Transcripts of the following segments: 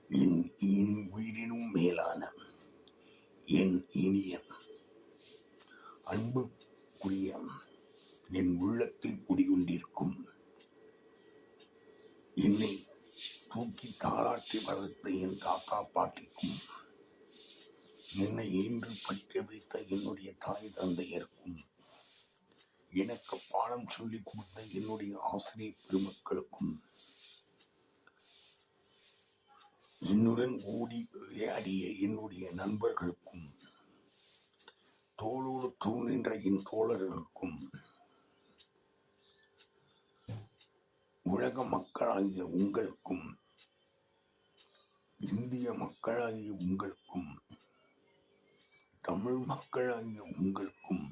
என் உயிரினும் மேலான என் இனிய அன்புக்குரிய என் உள்ளத்தில் குடிகொண்டிருக்கும் என்னை தூக்கி தாளாற்றி வளர்த்த என் தாத்தா பாட்டிக்கும், என்னை இன்று படிக்க வைத்த என்னுடைய தாய் தந்தையருக்கும், எனக்கு பாடம் சொல்லிக் கொடுத்த என்னுடைய ஆசிரியர் பெருமக்களுக்கும், என்னுடன் ஓடி விளையாடிய என்னுடைய நண்பர்களுக்கும், தோளோடு தூள் நின்ற என் தோழர்களுக்கும், உலக மக்களாகிய உங்களுக்கும், இந்திய மக்களாகிய உங்களுக்கும், தமிழ் மக்களாகிய உங்களுக்கும்,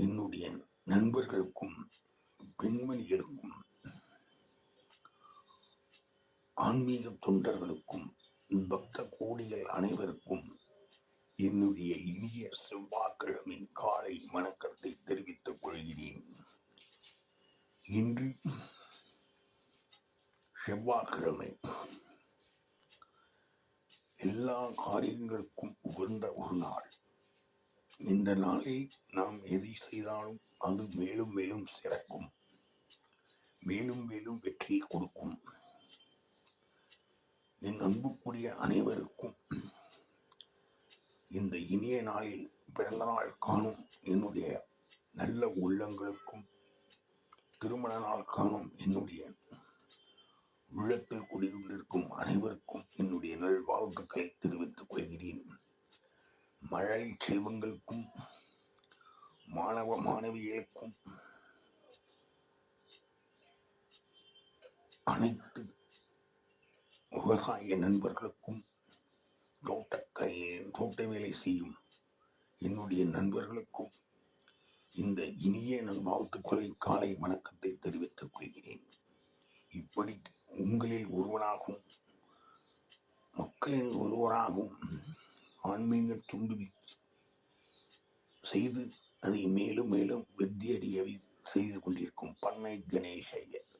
என்னுடைய நண்பர்களுக்கும், பெண்மணிகளுக்கும், ஆன்மீக தொண்டர்களுக்கும், பக்த கோடிகள் அனைவருக்கும் என்னுடைய இனிய செவ்வாய்க்கிழமை காலை வணக்கத்தை தெரிவித்துக் கொள்கிறேன். இன்று செவ்வாய்க்கிழமை எல்லா காரியங்களுக்கும் உகந்த ஒரு நாள். இந்த நாளில் நாம் எதை செய்தாலும் அது மேலும் மேலும் சிறக்கும், மேலும் மேலும் வெற்றியை கொடுக்கும். என் அன்புக்குரிய அனைவருக்கும் இந்த இனிய நாளில் பிறந்த நாள் காணும் என்னுடைய நல்ல உள்ளங்களுக்கும், திருமண நாள் காணும் என்னுடைய உள்ளத்தில் குடிகொண்டிருக்கும் அனைவருக்கும் என்னுடைய நல்வாழ்த்துக்களை தெரிவித்துக் கொள்கிறேன். மழை செல்வங்களுக்கும், மாணவ மாணவிகளுக்கும், அனைத்து விவசாய நண்பர்களுக்கும், தோட்ட வேலை செய்யும் என்னுடைய நண்பர்களுக்கும் இந்த இனிய நல்வாழ்த்துக்களை காலை வணக்கத்தை தெரிவித்துக் கொள்கிறேன். இப்படி உங்களில் ஒருவராகவும், மக்களில் ஒருவராகவும் ஆன்மீக துண்டு செய்து அதை மேலும் மேலும் வெற்றியடைய செய்து கொண்டிருக்கும் பண்ணை கணேசையர்.